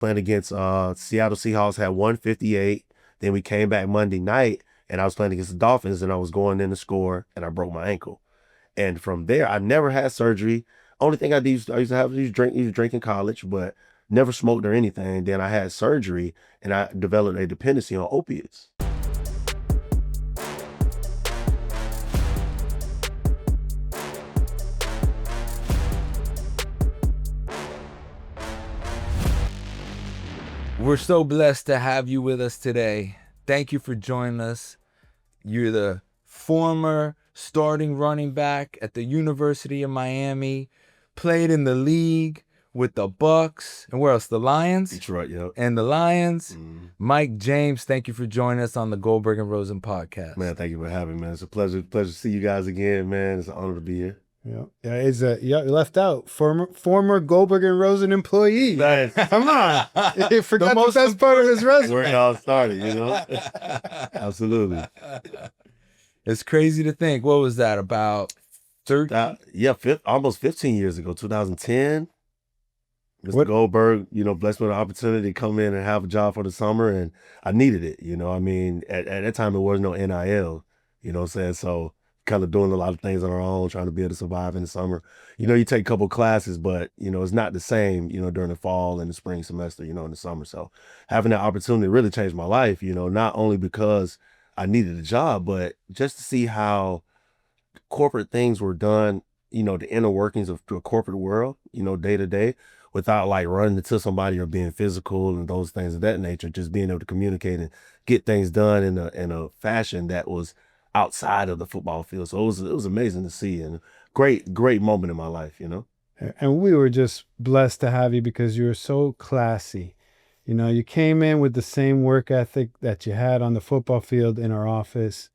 playing against Seattle Seahawks, had 158. Then we came back Monday night, and I was playing against the Dolphins, and I was going in to score, and I broke my ankle. And from there, I never had surgery. Only thing I used to have was drink in college, but never smoked or anything. Then I had surgery, and I developed a dependency on opioids. We're so blessed to have you with us today. Thank you for joining us. You're the former starting running back at the University of Miami, played in the league with the Bucks, and where else? The Lions? Detroit, yep. And the Lions. Mike James, thank you for joining us on the Goldberg Rosen Podcast. Man, thank you for having me, man. It's a pleasure to see you guys again, man. It's an honor to be here. Yeah, you left out former Goldberg and Rosen employee. Nice. Come on, you forgot the best part of his resume. Where it all started, you know. Absolutely. It's crazy to think. What was that, about 13? Almost 15 years ago, 2010. Mr. Goldberg, blessed me with the opportunity to come in and have a job for the summer, and I needed it. I mean, at that time it was no NIL. You know what I'm saying? So kind of doing a lot of things on our own, trying to be able to survive in the summer. You take a couple classes, but, it's not the same, during the fall and the spring semester, in the summer. So having that opportunity really changed my life, not only because I needed a job, but just to see how corporate things were done, the inner workings of a corporate world, day to day, without like running into somebody or being physical and those things of that nature, just being able to communicate and get things done in a fashion that was outside of the football field. So it was amazing to see, and great moment in my life, And we were just blessed to have you because you were so classy. You came in with the same work ethic that you had on the football field in our office.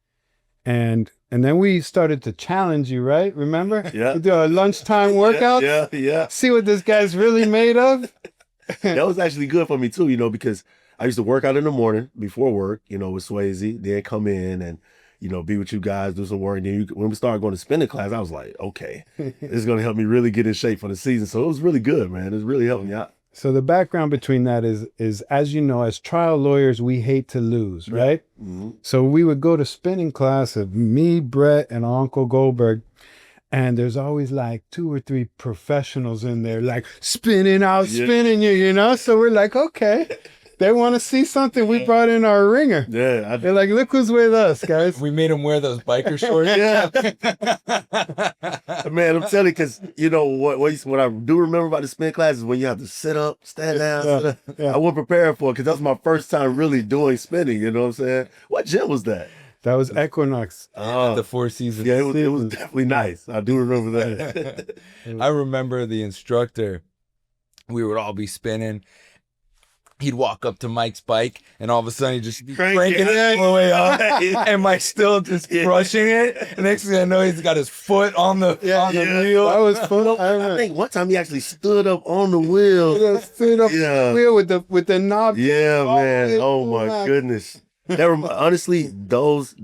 And then we started to challenge you, right? Remember? Yeah. We do our lunchtime workouts. Yeah. See what this guy's really made of. That was actually good for me too, because I used to work out in the morning before work, with Swasey, then come in and, be with you guys, do some work. And then when we started going to spinning class, I was like, okay, this is going to help me really get in shape for the season. So it was really good, man. It was really helping me out. So the background between that is, as you know, as trial lawyers, we hate to lose, right? Mm-hmm. So we would go to spinning class of me, Brett, and Uncle Goldberg. And there's always like 2 or 3 professionals in there, like spinning you, So we're like, okay, they want to see something. We brought in our ringer. Yeah. They're like, look who's with us, guys. We made him wear those biker shorts. Yeah. Man, I'm telling you, because what I do remember about the spin class is when you have to sit up, stand down. Yeah. I wasn't prepared for it because that was my first time really doing spinning, you know what I'm saying? What gym was that? That was Equinox. The Four Seasons. Yeah, it was definitely nice. I do remember that. I remember the instructor. We would all be spinning. He'd walk up to Mike's bike, and all of a sudden he'd just be cranking it all the way up, and Mike's still just crushing it. And next thing I know, he's got his foot on the wheel. That was fun. I think one time he actually stood up on the wheel. Stood up the wheel with the knob. Yeah, man. Oh my goodness. Honestly, those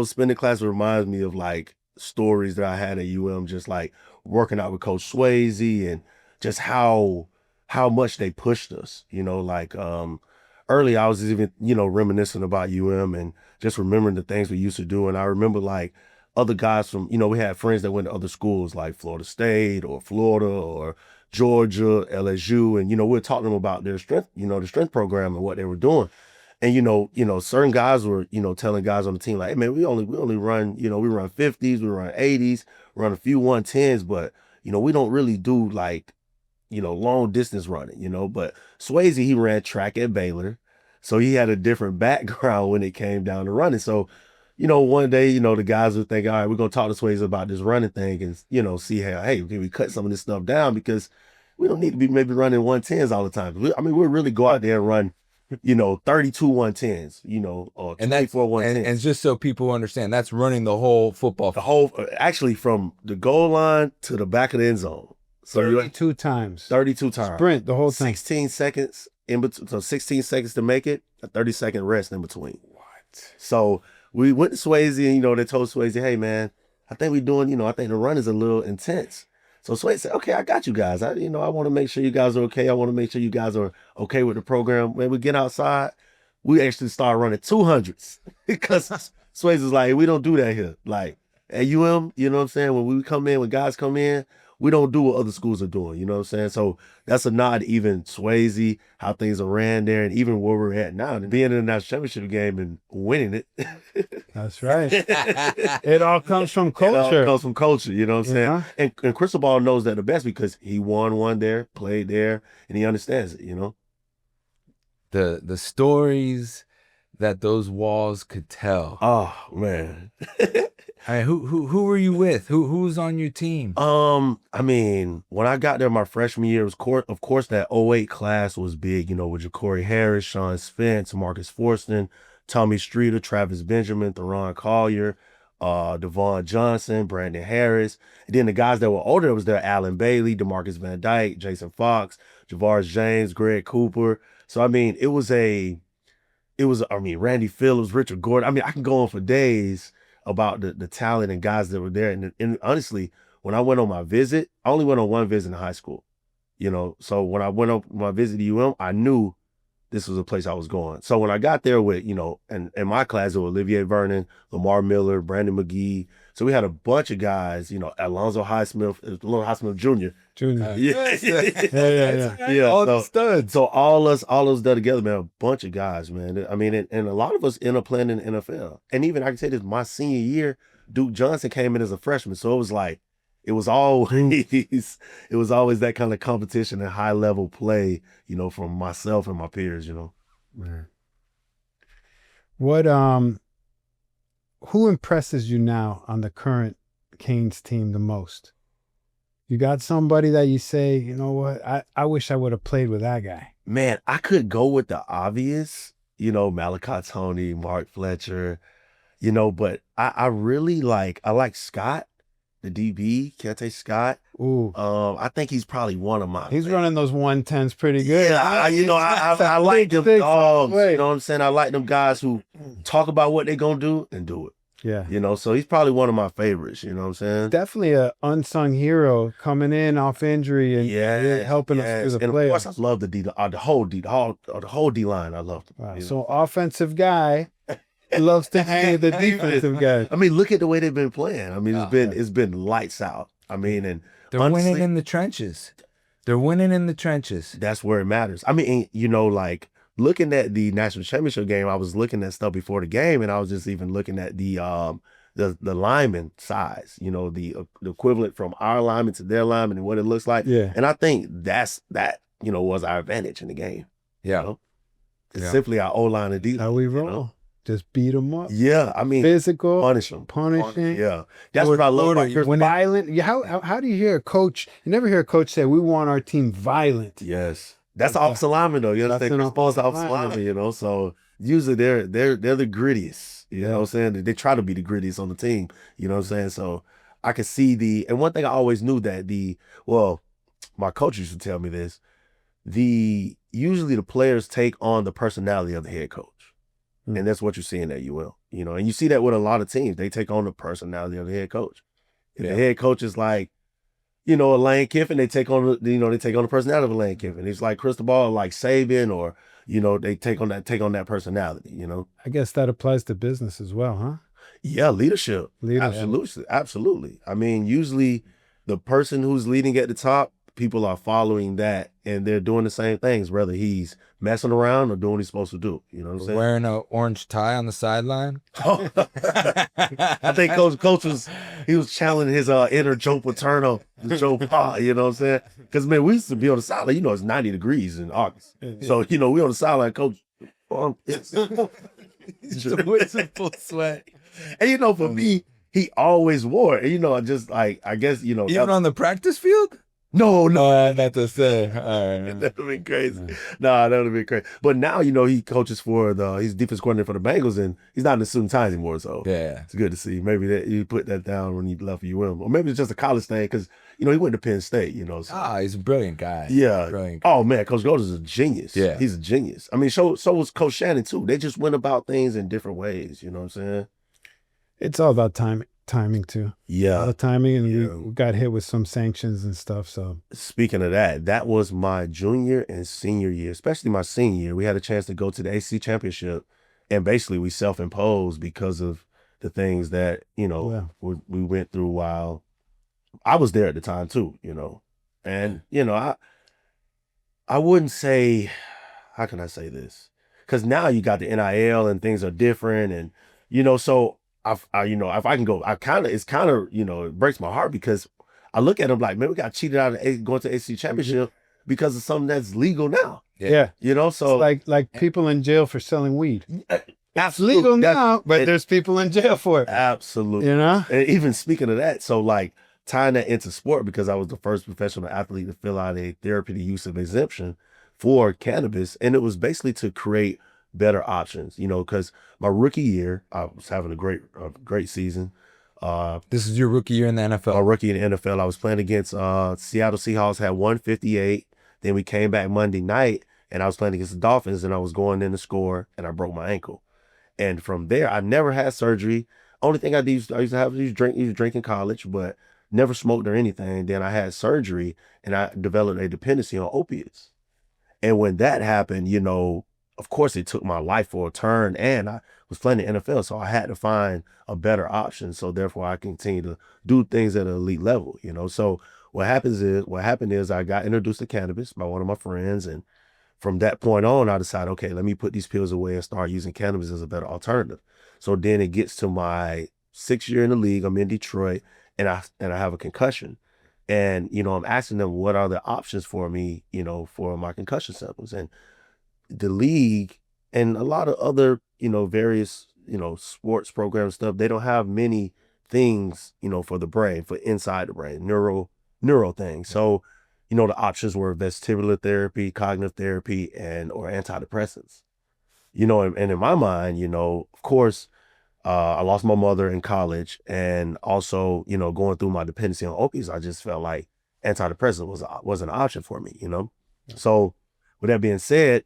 spinning classes reminds me of like stories that I had at UM, just like working out with Coach Swasey and just how much they pushed us, early I was even, reminiscing about UM and just remembering the things we used to do. And I remember like other guys from, we had friends that went to other schools like Florida State or Florida or Georgia, LSU. And, we were talking to them about their strength, the strength program and what they were doing. And, certain guys were, telling guys on the team, like, hey man, we only run, we run 50s, we run 80s, run a few 110s, but, we don't really do like, long distance running, but Swasey, he ran track at Baylor. So he had a different background when it came down to running. So, one day, the guys would think, all right, we're going to talk to Swasey about this running thing and, see how, hey, can we cut some of this stuff down? Because we don't need to be maybe running 110s all the time. We'll really go out there and run, 32 110s, or 24 110s. And just so people understand, that's running the whole football. Actually from the goal line to the back of the end zone. So 32 times. 32 times. Sprint the whole time. 16 seconds in between. So 16 seconds to make it, a 30-second rest in between. What? So we went to Swasey and, they told Swasey, hey man, I think we're doing, I think the run is a little intense. So Sway said, okay, I got you guys. I want to make sure you guys are okay. I want to make sure you guys are okay with the program. When we get outside, we actually start running 200s because Swayze is like, we don't do that here. Like at UM, you know what I'm saying? When guys come in, we don't do what other schools are doing, you know what I'm saying? So that's a nod to even Swasey, how things are ran there, and even where we're at now, and being in the national championship game and winning it. That's right. It all comes from culture. It all comes from culture, you know what I'm saying? And Cristobal knows that the best because he won one there, played there, and he understands it, you know? The stories that those walls could tell. Oh, man. I mean, who were you with? Who was on your team? I mean, when I got there my freshman year, of course that 08 class was big, you know, with Ja'Cory Harris, Sean Spence, Marcus Forston, Tommy Streeter, Travis Benjamin, Theron Collier, Devon Johnson, Brandon Harris. And then the guys that were older was there, Alan Bailey, DeMarcus Van Dyke, Jason Fox, Javaris James, Greg Cooper. So, I mean, Randy Phillips, Richard Gordon. I mean, I can go on for days about the talent and guys that were there. And honestly, when I went on my visit, I only went on one visit in high school, you know? So when I went on my visit to UM, I knew this was a place I was going. So when I got there with, you know, and in my class, there were Olivier Vernon, Lamar Miller, Brandon McGee. So we had a bunch of guys, you know, Alonzo Highsmith Jr. Yeah. All the studs. So all us done together, man, a bunch of guys, man. I mean, and a lot of us end up playing in the NFL. And even I can say this, my senior year, Duke Johnson came in as a freshman. So it was like, it was always that kind of competition and high level play, you know, from myself and my peers, you know. Man. What who impresses you now on the current Canes team the most? You got somebody that you say, you know what, I wish I would have played with that guy. Man, I could go with the obvious, you know, Malachi Tony, Mark Fletcher, you know, but I really like Scott, the DB, Keontae Scott. Ooh. I think he's probably one of my He's running those 110s pretty good. Yeah, I like them dogs. You know what I'm saying? I like them guys who talk about what they're going to do and do it. Yeah. You know, so he's probably one of my favorites, you know what I'm saying? Definitely a unsung hero coming in off injury and helping us through the playoffs. Of course, I love the whole D line. I love them. Wow. So offensive guy loves to hang with the defensive guy. I mean, look at the way they've been playing. I mean, it's been lights out. I mean, and they're winning in the trenches. They're winning in the trenches. That's where it matters. I mean, you know, like looking at the national championship game, I was looking at stuff before the game, and I was just even looking at the lineman size. You know, the equivalent from our lineman to their lineman and what it looks like. Yeah. And I think that you know was our advantage in the game. Yeah. You know? It's simply our O-line and D-line. How we roll. You know? Just beat them up. Yeah, I mean, physical, punishing. Yeah, that's what I love. When violent. How do you hear a coach? You never hear a coach say, "We want our team violent." Yes, that's offensive lineman though. You understand? They're supposed to offensive lineman, you know. So usually they're the grittiest. You know what I'm saying? They try to be the grittiest on the team. You know what I'm saying? So I could see and one thing I always knew that my coach used to tell me this. Usually the players take on the personality of the head coach. And that's what you're seeing at UL, you know, and you see that with a lot of teams. They take on the personality of the head coach. If the head coach is like, you know, a Lane Kiffin, they take on the personality of a Lane Kiffin. It's like Cristobal, like Saban, or, you know, they take on that personality, you know. I guess that applies to business as well, huh? Yeah, leadership. Absolutely. I mean, usually the person who's leading at the top, people are following that and they're doing the same things, whether he's messing around or doing what he's supposed to do. You know what I'm saying? Wearing an orange tie on the sideline. I think Coach was challenging his inner Joe Paterno, Joe Pa, you know what I'm saying? Because, man, we used to be on the sideline. You know, it's 90 degrees in August. So, you know, we on the sideline, Coach. He's in full sweat. And, you know, for me, he always wore it. And, you know, just like, I guess, you know. Even on the practice field? No, I had to say. All right. That would have been crazy. Nah, that would have been crazy. But now, you know, he coaches he's defense coordinator for the Bengals, and he's not in the suit and tie anymore. So it's good to see. Maybe that you put that down when he left UM, or maybe it's just a college thing because you know he went to Penn State. You know, so. He's a brilliant guy. Yeah. Brilliant guy. Oh man, Coach Goldberg is a genius. Yeah, he's a genius. I mean, so was Coach Shannon too. They just went about things in different ways. You know what I'm saying? It's all about timing. timing too. A Yeah. lot of timing, and Yeah. we got hit with some sanctions and stuff. So Speaking of that, that was my junior and senior year, especially my senior year. We had a chance to go to the ACC championship, and basically we self-imposed because of the things that, we went through while I was there at the time too, and, I wouldn't say, how can I say this? Because now you got the NIL and things are different, and so if I can go, it breaks my heart because I look at them like, man, we got cheated out of going to ACC championship because of something that's legal now. yeah. So It's like people in jail for selling weed. It's absolutely, legal now, but there's people in jail for it. absolutely. And even speaking of that, so like tying that into sport, because I was the first professional athlete to fill out a therapeutic use of exemption for cannabis, and it was basically to create better options. Because my rookie year, I was having a great season. This is your rookie year in the My NFL. rookie in the NFL, I was playing against Seattle Seahawks, had 158. Then we came back Monday night, and I was playing against the Dolphins, and I was going in to score, and I broke my ankle. And from there, I never had surgery. Only thing I used to have was drink in college, but never smoked or anything. Then I had surgery, and I developed a dependency on opiates. And when that happened, of course, it took my life for a turn, and I was playing the NFL, so I had to find a better option. So therefore, I continue to do things at an elite level. So what happened is I got introduced to cannabis by one of my friends, and from that point on, I decided, okay, let me put these pills away and start using cannabis as a better alternative. So then it gets to my 6th year in the league. I'm in Detroit, and I have a concussion. And, I'm asking them what are the options for me, for my concussion symptoms. And the league and a lot of other, various, sports program stuff, they don't have many things, for the brain, for inside the brain, neuro things. So, the options were vestibular therapy, cognitive therapy, or antidepressants. And in my mind, of course, I lost my mother in college, and also, going through my dependency on opiates, I just felt like antidepressant was an option for me, Yeah. So with that being said,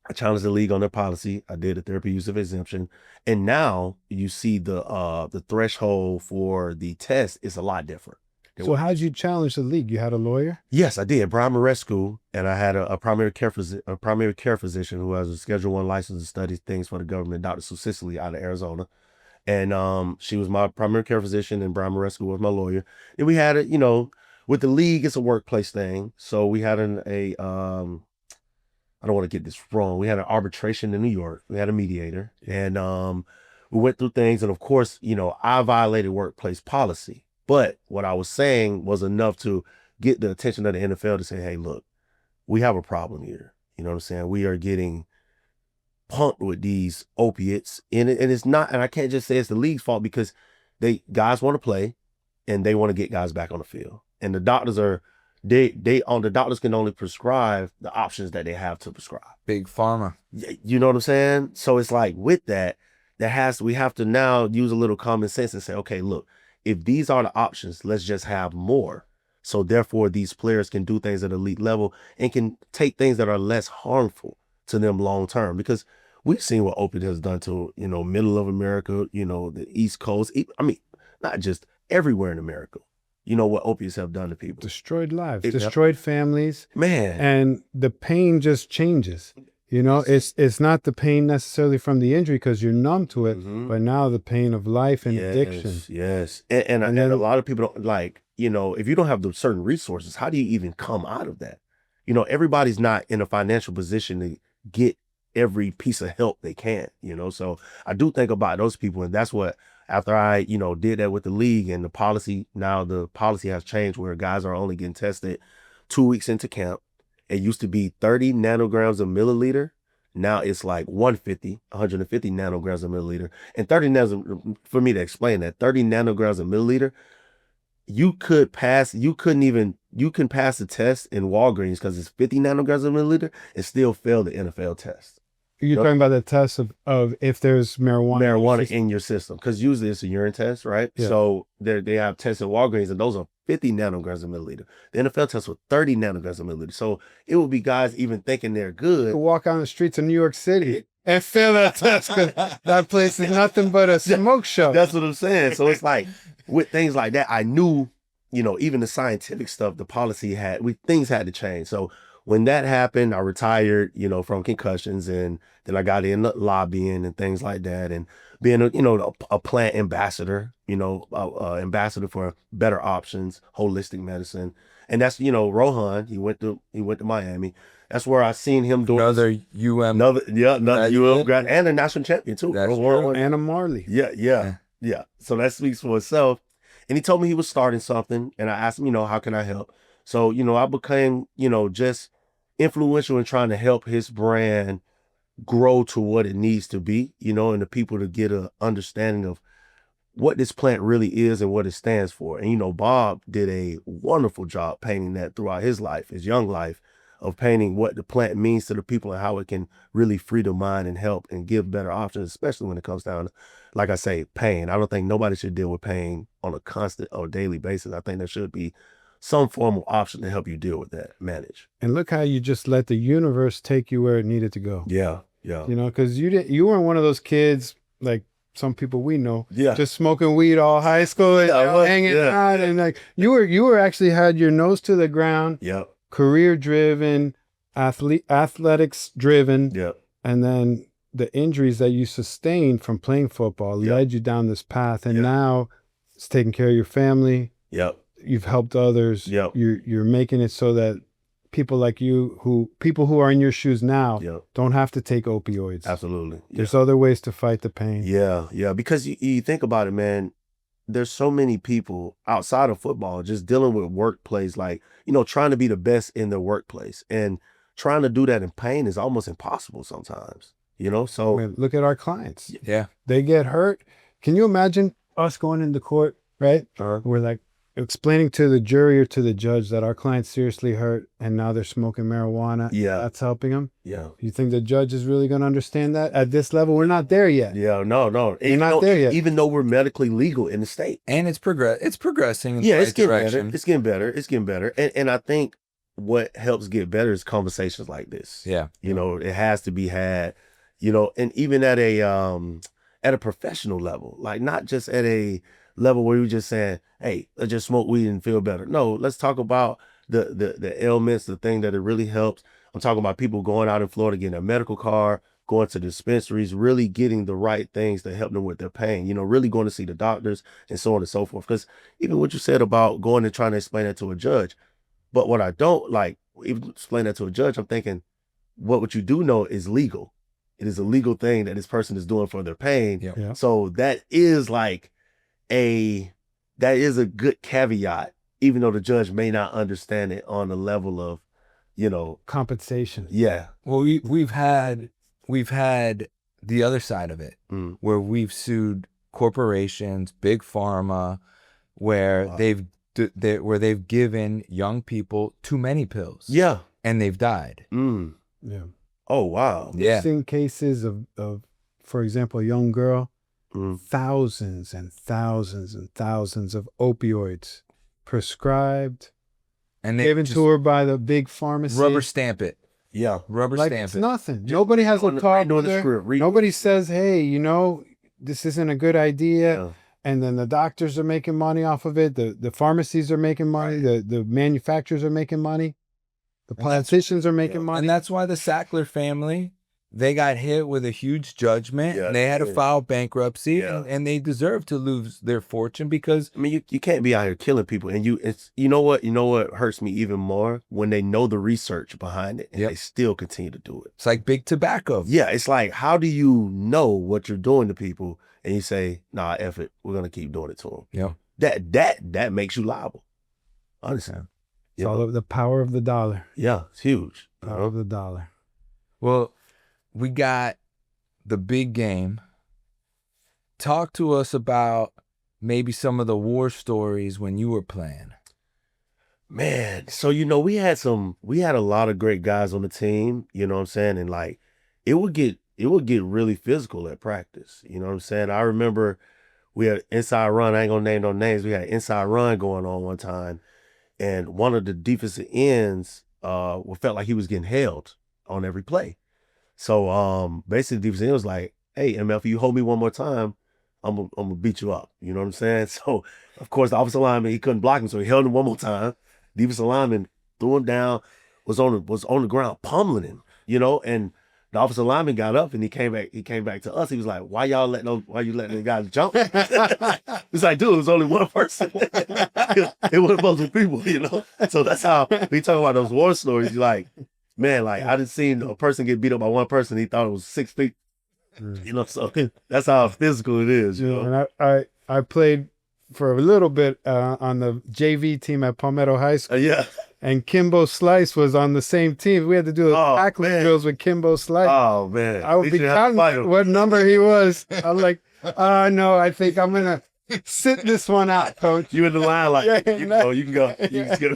I challenged the league on their policy. I did a therapy use of exemption, and now you see the threshold for the test is a lot different. so how'd you challenge the league? You had a lawyer? Yes, I did. Brian Marescu, and I had a primary care physician who has a Schedule I license to study things for the government, Dr. Sue Sicily out of Arizona. And she was my primary care physician, and Brian Marescu was my lawyer. And we had with the league, it's a workplace thing. So we had I don't want to get this wrong. We had an arbitration in New York. We had a mediator, and we went through things. And of course, I violated workplace policy. But what I was saying was enough to get the attention of the NFL to say, hey, look, we have a problem here. You know what I'm saying? We are getting punked with these opiates. And it's not, and I can't just say it's the league's fault, because guys want to play and they want to get guys back on the field. And the doctors the doctors can only prescribe the options that they have to prescribe. Big pharma. You know what I'm saying? So it's like with that, we have to now use a little common sense and say, okay, look, if these are the options, let's just have more. So therefore, these players can do things at elite level and can take things that are less harmful to them long term. Because we've seen what opiate has done to, middle of America, the East Coast. I mean, not just everywhere in America. What opiates have done to people. Destroyed lives, destroyed families. Man. And the pain just changes. It's not the pain necessarily from the injury because you're numb to it, but now the pain of life and addiction. Yes. And a lot of people don't if you don't have the certain resources, how do you even come out of that? Everybody's not in a financial position to get every piece of help they can, so I do think about those people. And that's what, after I, did that with the league and the policy has changed where guys are only getting tested 2 weeks into camp. It used to be 30 nanograms a milliliter. Now it's like 150 nanograms a milliliter. And for me to explain that, 30 nanograms a milliliter, you can pass the test in Walgreens because it's 50 nanograms a milliliter and still fail the NFL test. You're talking about the test of if there's marijuana in your system, because usually it's a urine test, right? Yeah. So they have tests at Walgreens, and those are 50 nanograms a milliliter. The NFL tests with 30 nanograms a milliliter. So it would be guys even thinking they're good. You walk on the streets of New York City and fail that test because that place is nothing but a smoke show. That's what I'm saying. So it's like with things like that, I knew, even the scientific stuff, the policy things had to change. So when that happened, I retired, from concussions, and then I got in lobbying and things like that, and being a plant ambassador, ambassador for better options, holistic medicine. And that's, Rohan, he went to Miami. That's where I seen him doing another another UM grad and a national champion too. That's true. Anna Marley. Yeah. So that speaks for itself. And he told me he was starting something, and I asked him, how can I help? So, I became, just influential in trying to help his brand grow to what it needs to be, and the people to get a understanding of what this plant really is and what it stands for. And, Bob did a wonderful job painting that throughout his young life, of painting what the plant means to the people and how it can really free the mind and help and give better options, especially when it comes down to, like I say, pain. I don't think nobody should deal with pain on a constant or daily basis. I think there should be some form of option to help you deal with that, manage. And look how you just let the universe take you where it needed to go. Yeah. Because you weren't one of those kids like some people we know, yeah, just smoking weed all high school and hanging out, and like you were actually had your nose to the ground. Yep. Career driven, athletics driven. Yep. And then the injuries that you sustained from playing football led you down this path, and now it's taking care of your family. Yep. You've helped others. Yep. You're making it so that people like you, people who are in your shoes now, don't have to take opioids. Absolutely. There's other ways to fight the pain. Yeah. Because you think about it, man. There's so many people outside of football just dealing with workplace, like, trying to be the best in their workplace, and trying to do that in pain is almost impossible sometimes, so. Man, look at our clients. Yeah. They get hurt. Can you imagine us going into court, right? We're like explaining to the jury or to the judge that our client's seriously hurt and now they're smoking marijuana. Yeah. That's helping them. Yeah. You think the judge is really going to understand that at this level? We're not there yet. Yeah, no. We're not there yet. Even though we're medically legal in the state. And it's progressing in the right it's getting direction. Better. It's getting better. And I think what helps get better is conversations like this. Yeah. It has to be had, and even at a professional level, like not just at a level where you're just saying, hey, let's just smoke weed and feel better. No, let's talk about the ailments, the thing that it really helps. I'm talking about people going out in Florida, getting a medical card, going to dispensaries, really getting the right things to help them with their pain, really going to see the doctors and so on and so forth. Because even what you said about going and trying to explain that to a judge, but what I don't like, even explain that to a judge, I'm thinking, what you do know is legal. It is a legal thing that this person is doing for their pain. Yeah. So that is like a good caveat, even though the judge may not understand it on the level of, compensation. Yeah. Well, we've had the other side of it, where we've sued corporations, big pharma, where they've given young people too many pills. Yeah. And they've died. Yeah. Oh, wow. Yeah. We've seen cases of, for example, a young girl, thousands and thousands and thousands of opioids prescribed and given to her by the big pharmacy. Rubber stamp it. Yeah. Rubber like stamp it's it. nothing. Nobody has a talk with her. Nobody says, hey, this isn't a good idea. Yeah. And then the doctors are making money off of it. The pharmacies are making money. The manufacturers are making money. The politicians are making money. And that's why the Sackler family, they got hit with a huge judgment. Yeah, and they had to file bankruptcy, Yeah. and they deserve to lose their fortune because I mean, you can't be out here killing people. And you know what hurts me even more? When they know the research behind it and they still continue to do it. it's like big tobacco. Yeah, it's like, how do you know what you're doing to people and you say, nah, F it, we're gonna keep doing it to them. Yeah. That makes you liable. Honestly. It's all of the power of the dollar. Yeah, it's huge. Power of the dollar. Well, we got the big game. Talk to us about maybe some of the war stories when you were playing. Man, so we had a lot of great guys on the team, you know what I'm saying? And like it would get really physical at practice. You know what I'm saying? I remember we had inside run, I ain't gonna name no names, we had inside run going on one time, and one of the defensive ends felt like he was getting held on every play. So basically defensive end was like, hey, MF, if you hold me one more time, I'm gonna beat you up. You know what I'm saying? So of course the offensive lineman, he couldn't block him, so he held him one more time. Defensive lineman threw him down, was on the ground pummeling him, and the offensive lineman got up and he came back to us. He was like, why you letting the guys jump? It's like, dude, it was only one person. It wasn't multiple people, So that's how we talk about those war stories. You're like, man, like I didn't see a person get beat up by one person. He thought it was 6 feet. So that's how physical it is. And I played for a little bit on the JV team at Palmetto High School. Yeah. And Kimbo Slice was on the same team. We had to do the tackling drills with Kimbo Slice. Oh, man. I would be counting what number he was. I'm like, no, I think I'm going to sit this one out, coach. You in the line like, you can go. You can go.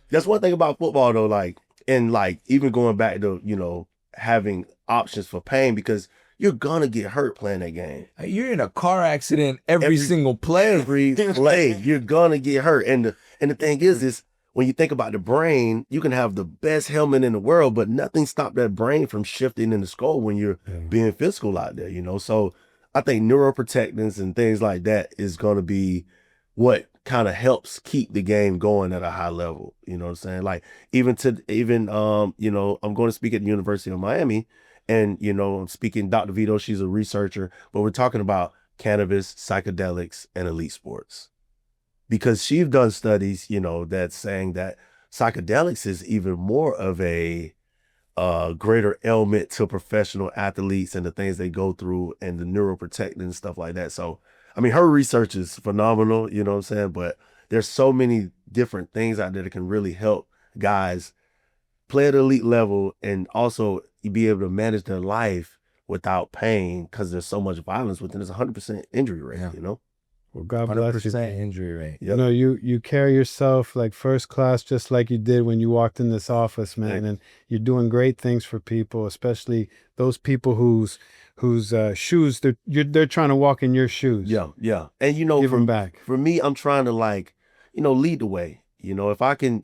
That's one thing about football, though, like, and like even going back to, having options for pain, because you're going to get hurt playing that game. You're in a car accident every single play. Every play, you're going to get hurt. And the thing is when you think about the brain, you can have the best helmet in the world, but nothing stopped that brain from shifting in the skull when you're being physical out there, So I think neuro-protectants and things like that is going to be what kind of helps keep the game going at a high level. You know what I'm saying? Like I'm going to speak at the University of Miami. And, I'm speaking Dr. Vito, she's a researcher, but we're talking about cannabis, psychedelics, and elite sports. Because she's done studies, that's saying that psychedelics is even more of a greater ailment to professional athletes and the things they go through and the neuroprotectant and stuff like that. So, I mean, her research is phenomenal, you know what I'm saying? But there's so many different things out there that can really help guys play at the elite level and also be able to manage their life without pain, because there's so much violence within. There's 100% injury rate, Well, God bless you. 100% injury rate. Yep. You carry yourself like first class, just like you did when you walked in this office, man. Thanks. And you're doing great things for people, especially those people whose shoes they're trying to walk in your shoes. Yeah. And Give them back. For me, I'm trying to lead the way. If I can,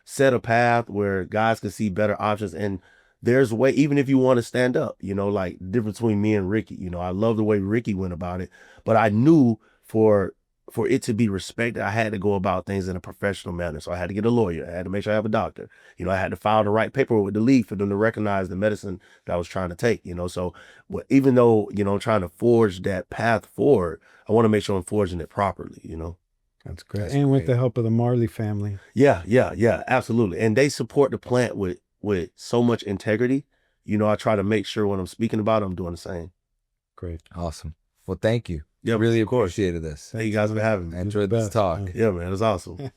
set a path where guys can see better options, and there's a way, even if you want to stand up, like the difference between me and Ricky, I love the way Ricky went about it, but I knew for it to be respected, I had to go about things in a professional manner. So I had to get a lawyer. I had to make sure I have a doctor. I had to file the right paperwork with the league for them to recognize the medicine that I was trying to take, So even though, I'm trying to forge that path forward, I want to make sure I'm forging it properly, That's great. And with the help of the Marley family. Yeah, absolutely. And they support the plant with so much integrity. I try to make sure when I'm speaking about it, I'm doing the same. Great. Awesome. Well, thank you. Yeah, really of course. appreciated this. Thank you guys for having me. I enjoyed this talk. Yeah, man, it was awesome.